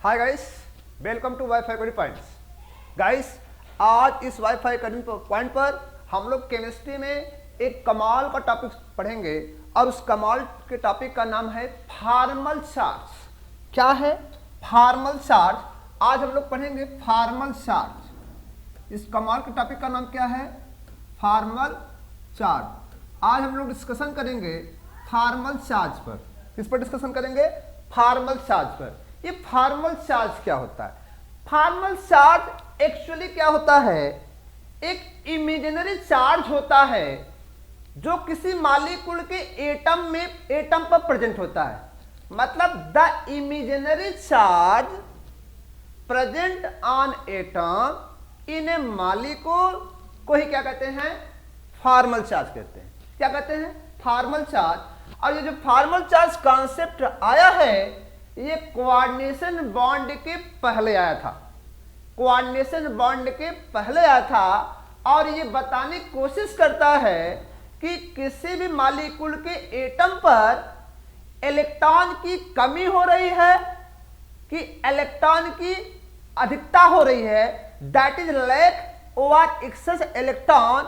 Hi guys, welcome to WiFi coding points. Guys, आज इस wifi coding point पर हम लोग केमिस्ट्री में एक कमाल का टॉपिक पढ़ेंगे और उस कमाल के टॉपिक का नाम है फॉर्मल चार्ज। क्या है? Formal charge. आज हम लोग पढ़ेंगे फॉर्मल चार्ज। इस कमाल के टॉपिक का नाम क्या है? Formal charge. आज हम लोग डिस्कशन करेंगे फॉर्मल चार्ज पर। किस पर डिस्कशन करेंगे? फॉर्मल चार्ज पर। ये फॉर्मल चार्ज क्या होता है? फॉर्मल चार्ज एक्चुअली क्या होता है? एक इमेजिनरी चार्ज होता है जो किसी मॉलिक्यूल के एटम पर प्रेजेंट होता है। मतलब the imaginary charge present on atom in A molecule को ही क्या कहते हैं? फॉर्मल चार्ज कहते हैं। क्या कहते हैं? Formal charge. और ये जो फॉर्मल चार्ज कॉन्सेप्ट आया है, ये कोऑर्डिनेशन बॉन्ड के पहले आया था। कोऑर्डिनेशन बॉन्ड के पहले आया था और ये बताने की कोशिश करता है कि किसी भी मॉलिक्यूल के एटम पर इलेक्ट्रॉन की कमी हो रही है कि इलेक्ट्रॉन की अधिकता हो रही है, दैट इज लैक और excess electron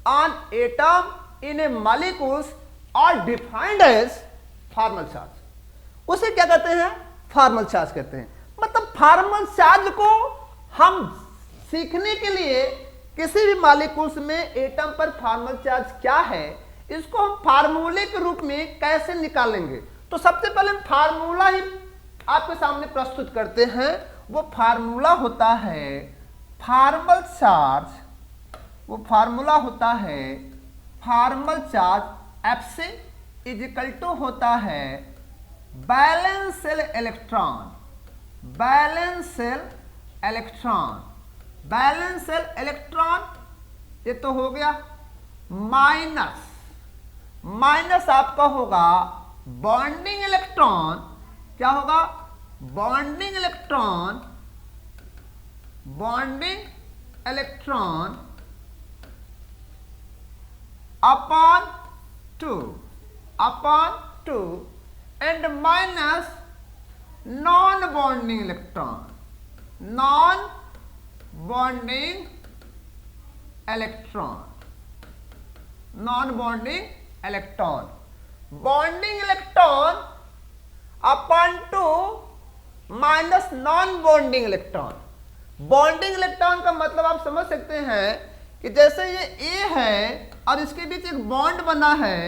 on atom in a molecules are defined as formal charge. उसे क्या कहते हैं? फॉर्मल चार्ज कहते हैं। मतलब फॉर्मल चार्ज को हम सीखने के लिए किसी भी मॉलिक्यूल्स में एटम पर फॉर्मल चार्ज क्या है, इसको हम फार्मूले के रूप में कैसे निकालेंगे। तो सबसे पहले हम फार्मूला ही आपके सामने प्रस्तुत करते हैं। वो फार्मूला होता है फॉर्मल चार्ज। वो फार्मूला होता है फॉर्मल चार्ज एफ से इज इक्वल टू होता है balance cell electron. Balance cell electron. Balance cell electron ये तो हो गया। माइनस आपका होगा बॉन्डिंग इलेक्ट्रॉन। क्या होगा? Bonding electron. Bonding electron upon two and minus non-bonding electron. Non-bonding electron. Non-bonding electron. Bonding electron upon 2 minus non-bonding electron. Bonding electron का मतलब आप समझ सकते हैं कि जैसे ये A है और इसके बीच एक बॉन्ड बना है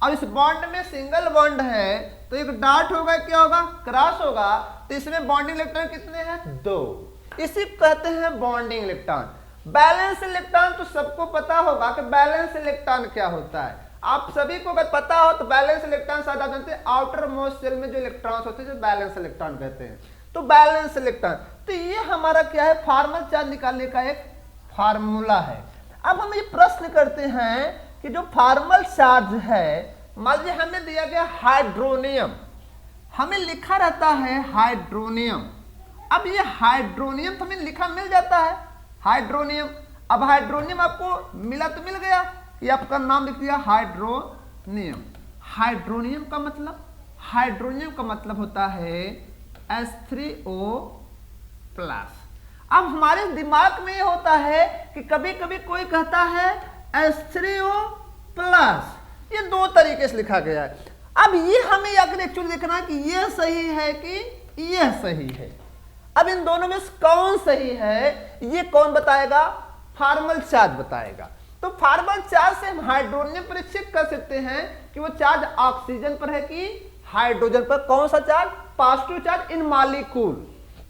और इस बॉन्ड में सिंगल बॉन्ड है, तो एक डॉट होगा, क्या होगा? क्रॉस होगा। तो इसमें बॉन्डिंग इलेक्ट्रॉन कितने हैं? 2। इसी कहते हैं बॉन्डिंग इलेक्ट्रॉन। बैलेंस इलेक्ट्रॉन तो सबको पता होगा कि बैलेंस इलेक्ट्रॉन क्या होता है। आप सभी को अगर पता हो तो बैलेंस इलेक्ट्रॉन शायद आप जानते हैं, आउटर मोस्ट शेल में जो इलेक्ट्रॉन्स होते हैं जो बैलेंस इलेक्ट्रॉन कहते हैं। तो बैलेंस इलेक्ट्रॉन, तो ये हमारा क्या है? फॉर्मल चार्ज निकालने का एक फार्मूला है। अब हम ये प्रश्न करते हैं कि जो फॉर्मल चार्ज है, मान लीजिए हमें दिया गया हाइड्रोनियम, हमें लिखा रहता है हाइड्रोनियम। अब ये हाइड्रोनियम तो हमें लिखा मिल जाता है हाइड्रोनियम। अब हाइड्रोनियम आपको मिला तो मिल गया, ये आपका नाम लिख दिया हाइड्रोनियम। हाइड्रोनियम का मतलब? हाइड्रोनियम का मतलब होता है H3O+। अब हमारे दिमाग में ये होता है कि कभी कभी कोई कहता है H3O+। ये दो तरीके से लिखा गया है। अब ये हमें अगर एक्चुअली देखना है कि ये सही है कि ये सही है। अब इन दोनों में से कौन सही है, ये कौन बताएगा? फॉर्मल चार्ज बताएगा। तो फॉर्मल चार्ज से हम हाइड्रोनियम पर चेक कर सकते हैं कि वो चार्ज ऑक्सीजन पर है कि हाइड्रोजन पर। कौन सा charge? Positive charge in molecule.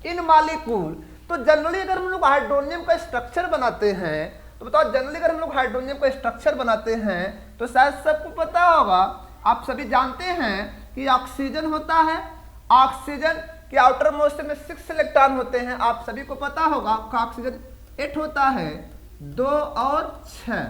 In molecule. तो जनरली अगर हम लोग हाइड्रोनियम का स्ट्रक्चर बनाते हैं, तो बताओ जनरली अगर हम लोग हाइड्रोनियम का स्ट्रक्चर बनाते हैं तो शायद सबको पता होगा, आप सभी जानते हैं कि ऑक्सीजन होता है। ऑक्सीजन के आउटर मोस्ट में 6 इलेक्ट्रॉन होते हैं। आप सभी को पता होगा ऑक्सीजन 8 होता है, 2 और 6।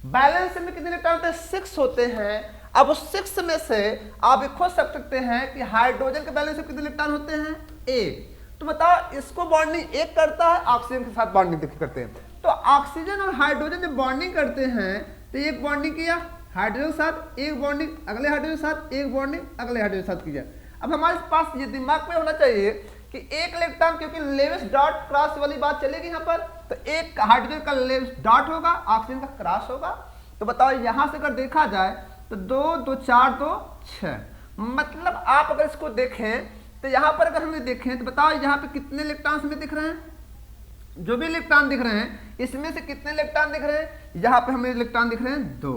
बैलेंस में कितने इलेक्ट्रॉन होते हैं? 6 होते हैं। अब उस 6 में से आप खोज सकते हैं कि हाइड्रोजन के बैलेंस में कितने इलेक्ट्रॉन होते हैं? 1। तो बताओ इसको बॉन्डिंग 1 करता है, ऑक्सीजन के साथ बॉन्डिंग करते हैं। तो ऑक्सीजन और हाइड्रोजन जब बॉन्डिंग करते हैं तो एक बॉन्डिंग किया हाइड्रोजन के साथ, एक बॉन्डिंग अगले हाइड्रोजन के साथ, एक बॉन्डिंग अगले हाइड्रोजन के साथ किया। अब हमारे पास ये दिमाग में होना चाहिए कि एक इलेक्ट्रॉन, क्योंकि लेविस डॉट क्रॉस वाली बात चलेगी यहाँ पर, तो एक हाइड्रोजन का लेविस डॉट होगा, ऑक्सीजन का क्रॉस होगा। तो बताओ यहां से अगर देखा जाए तो 2 2 4 2 6, मतलब आप अगर इसको देखें तो यहां पर अगर हम देखें तो बताओ यहाँ पे कितने इलेक्ट्रॉन हमें दिख रहे हैं, जो भी इलेक्ट्रॉन दिख रहे हैं इसमें से कितने इलेक्ट्रॉन दिख रहे हैं, यहाँ पे हमें इलेक्ट्रॉन दिख रहे हैं 2।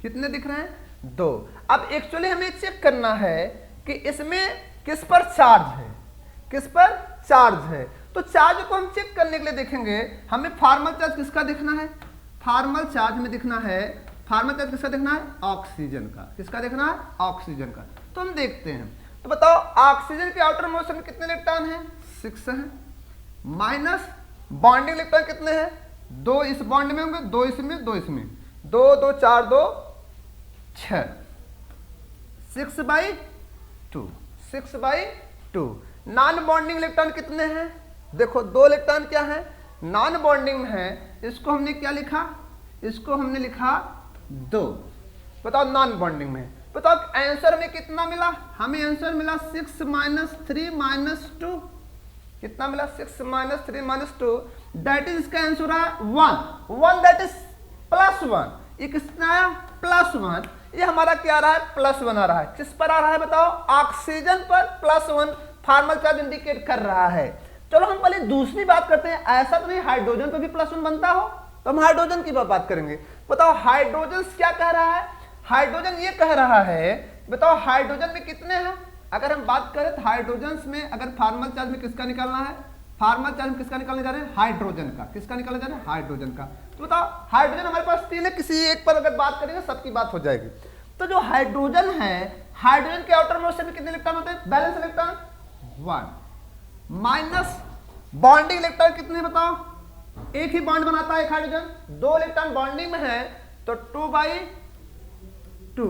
कितने दिख रहे हैं, 2। अब एक्चुअली हमें चेक करना है कि इसमें किस पर चार्ज है, किस पर चार्ज है। तो चार्ज को हम चेक करने के लिए देखेंगे, हमें फॉर्मल चार्ज किसका देखना है, फॉर्मल चार्ज में दिखना है, फॉर्मल चार्ज किसका देखना है, ऑक्सीजन का। किसका देखना है, ऑक्सीजन का। तो हम देखते हैं, तो बताओ ऑक्सीजन के आउटर मोस्ट में कितने इलेक्ट्रॉन हैं, 6 हैं, माइनस बॉन्डिंग इलेक्ट्रॉन कितने हैं, 2 इस बॉन्ड में होंगे, 2 इसमें, 2 इसमें, 2 2 4 2 6, 6/2, 6/2। नॉन बॉन्डिंग इलेक्ट्रॉन कितने हैं, देखो 2 इलेक्ट्रॉन क्या है, नॉन बॉन्डिंग में है, इसको हमने क्या लिखा, इसको हमने लिखा 2। बताओ नॉन बॉन्डिंग में, बताओ आंसर हमें कितना मिला, हमें आंसर मिला 6 - 3 - 2। कितना मिला, 6 - 3 - 2, दैट इज इसका आंसर है 1 दैट इज +1। ये कितना आया, +1। ये हमारा क्या आ रहा है, +1 आ रहा है। किस पर आ रहा है बताओ, ऑक्सीजन पर +1 फॉर्मल चार्ज इंडिकेट कर रहा है। चलो हम पहले दूसरी बात करते हैं, ऐसा तो नहीं हाइड्रोजन पर भी +1 बनता हो, तो हम हाइड्रोजन की बात करेंगे। बताओ हाइड्रोजन क्या कह रहा है, हाइड्रोजन ये कह रहा है, बताओ हाइड्रोजन में कितने हैं, अगर हम बात करें तो हाइड्रोजन में अगर फॉर्मल चार्ज में किसका निकालना है, फॉर्मल चार्ज में किसका निकालने जा रहे हैं, हाइड्रोजन का। किसका निकालने जा रहे हैं, हाइड्रोजन का। तो बताओ हाइड्रोजन हमारे पास 3 है, किसी एक पर अगर बात करेंगे सबकी बात हो जाएगी। तो जो हाइड्रोजन है, हाइड्रोजन के आउटर मोस्ट में कितने इलेक्ट्रॉन होते हैं, balance electron 1, minus bonding electron कितने बताओ, एक ही बॉन्ड बनाता है एक हाइड्रोजन, 2 इलेक्ट्रॉन बॉन्डिंग में है तो 2/2।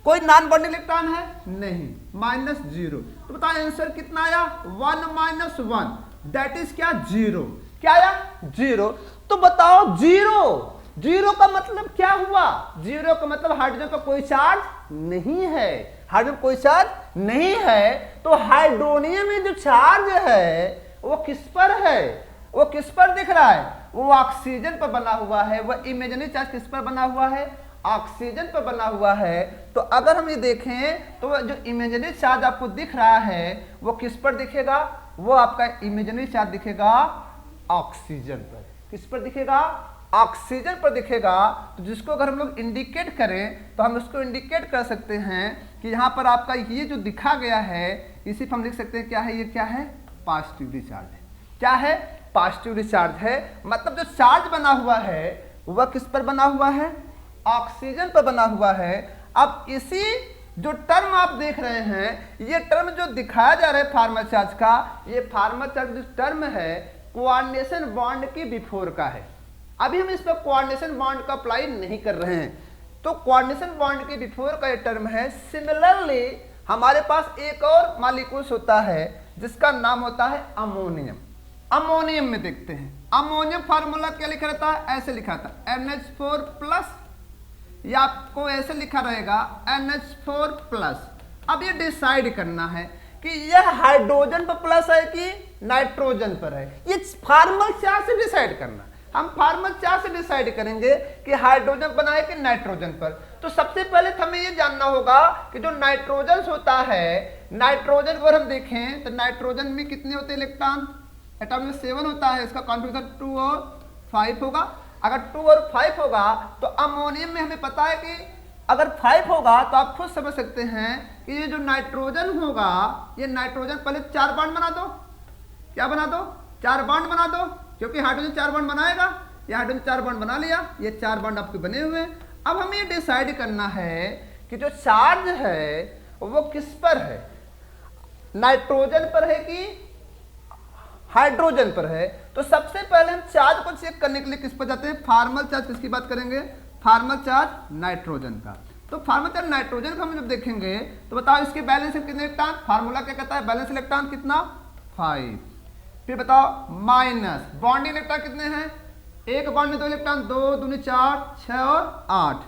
कोई नॉन बॉन्डिंग इलेक्ट्रॉन है नहीं, -0। तो बताओ आंसर कितना आया, 1 - 1 दैट इज क्या, 0। क्या आया, 0। तो बताओ 0 का मतलब क्या हुआ, 0 का मतलब हाइड्रोजन का कोई चार्ज नहीं है, हाइड्रोजन कोई चार्ज नहीं है। तो हाइड्रोनियम में जो चार्ज है वो किस पर है, वो किस पर दिख रहा है, वो ऑक्सीजन पर बना हुआ है। वो इमेजिनरी चार्ज किस पर बना हुआ है, ऑक्सीजन पर बना हुआ है। तो अगर हम ये देखें तो जो इमेजिनरी चार्ज आपको दिख रहा है वो किस पर दिखेगा, वो आपका इमेजिनरी चार्ज दिखेगा ऑक्सीजन पर। किस पर दिखेगा, ऑक्सीजन पर दिखेगा। तो जिसको अगर हम लोग इंडिकेट करें तो हम उसको इंडिकेट कर सकते हैं कि यहाँ पर आपका ये जो दिखा गया है इसी पर हम लिख सकते हैं क्या है, ये क्या है, पॉजिटिवली चार्ज है। क्या है, पॉजिटिवली चार्ज है। मतलब जो चार्ज बना हुआ है वह किस पर बना हुआ है, ऑक्सीजन पर बना हुआ है। अब इसी जो टर्म आप देख रहे हैं, ये टर्म जो दिखाया जा रहा है फॉर्मल चार्ज का, ये फॉर्मल चार्ज जो टर्म है कोऑर्डिनेशन बॉन्ड के बिफोर का है। अभी हम इस पर कोऑर्डिनेशन बॉन्ड का अप्लाई नहीं कर रहे हैं, तो कोऑर्डिनेशन बॉन्ड के बिफोर का ये टर्म है। सिमिलरली हमारे पास एक और मॉलिक्यूल्स होता है जिसका नाम होता है अमोनियम। अमोनियम में देखते हैं, अमोनियम फार्मूला क्या लिखा रहता है, ऐसे लिखा था NH4+, या आपको ऐसे लिखा रहेगा NH4+। अब ये डिसाइड करना है कि यह हाइड्रोजन पर प्लस है कि नाइट्रोजन पर है, ये फॉर्मल चार्ज से डिसाइड करना। हम फॉर्मल चार्ज से डिसाइड करेंगे कि हाइड्रोजन बना है कि नाइट्रोजन पर। तो सबसे पहले तो हमें ये जानना होगा कि जो नाइट्रोजन होता है, नाइट्रोजन को हम देखें तो नाइट्रोजन में कितने होते हैं इलेक्ट्रॉन, एटॉम में 7 होता है, इसका कॉन्फिगरेशन 2 और 5 होगा। अगर 2 और 5 होगा तो अमोनियम में हमें पता है कि अगर 5 होगा तो आप खुद समझ सकते हैं कि ये जो नाइट्रोजन होगा, ये नाइट्रोजन पहले 4 बॉन्ड बना दो। क्या बना दो, 4 बॉन्ड बना दो, क्योंकि हाइड्रोजन 4 बॉन्ड बनाएगा। ये हाइड्रोजन 4 बॉन्ड बना लिया, ये 4 बॉन्ड आपके बने हुए हैं। अब हमें ये डिसाइड करना है कि जो चार्ज है वो किस पर है, नाइट्रोजन पर है कि हाइड्रोजन पर है। तो सबसे पहले हम चार्ज को चेक करने के लिए किस पर जाते हैं, फॉर्मल चार्ज किसकी बात करेंगे, फॉर्मल चार्ज नाइट्रोजन का। तो फॉर्मल चार्ज नाइट्रोजन को हम जब देखेंगे तो बताओ इसके बैलेंस कितने इलेक्ट्रॉन, फार्मूला क्या कहता है, बैलेंस इलेक्ट्रॉन कितना, 5। फिर बताओ माइनस बॉन्डिंग इलेक्ट्रॉन कितने हैं, एक बॉन्ड में 2 इलेक्ट्रॉन, 2 दूनी 4, 6 और 8,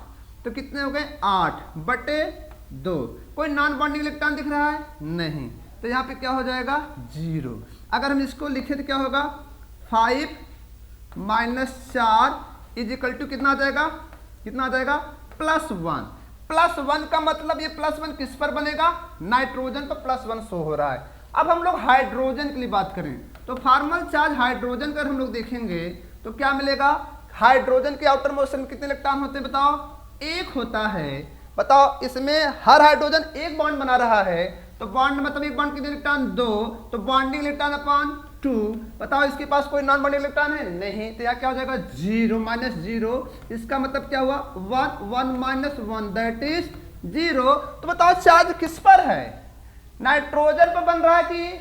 तो कितने हो गए 8/2। कोई नॉन बॉन्डिंग इलेक्ट्रॉन दिख रहा है नहीं, तो यहाँ पे क्या हो जाएगा 0। अगर हम इसको लिखे तो क्या होगा 5 माइनस 4 इज इक्वल टू कितना आ जाएगा, कितना आ जाएगा +1। +1 का मतलब ये +1 किस पर बनेगा, नाइट्रोजन पर +1 शो हो रहा है। अब हम लोग हाइड्रोजन के लिए बात करें तो फॉर्मल चार्ज हाइड्रोजन का हम लोग देखेंगे तो क्या मिलेगा, हाइड्रोजन के आउटर मोशन में कितने इलेक्ट्रॉन होते हैं बताओ, 1 होता है। बताओ इसमें हर हाइड्रोजन एक बॉन्ड बना रहा है तो बॉन्ड मतलब एक बॉन्ड कितने इलेक्ट्रॉन 2, तो बॉन्डिंग इलेक्ट्रॉन अपॉन 2। बताओ इसके पास कोई नॉन बॉन्डिंग इलेक्ट्रॉन है नहीं, तो यहाँ क्या हो जाएगा 0 माइनस 0। इसका मतलब क्या हुआ 1, 1 माइनस 1 दैट इज 0। तो बताओ चार्ज किस पर है, नाइट्रोजन पर बन रहा है कि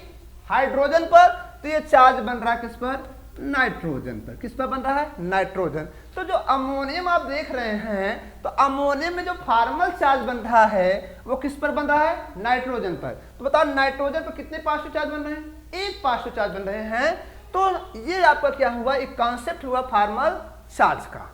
हाइड्रोजन पर, तो ये चार्ज बन रहा है किस पर, नाइट्रोजन पर। किस पर बन रहा है, नाइट्रोजन। तो जो अमोनियम आप देख रहे हैं तो अमोनियम में जो फॉर्मल चार्ज बन रहा है वो किस पर बन रहा है, नाइट्रोजन पर। तो बताओ नाइट्रोजन पर कितने पॉजिटिव चार्ज बन रहे हैं, 1 पॉजिटिव चार्ज बन रहे हैं। तो ये आपका क्या हुआ, एक कॉन्सेप्ट हुआ फॉर्मल चार्ज का।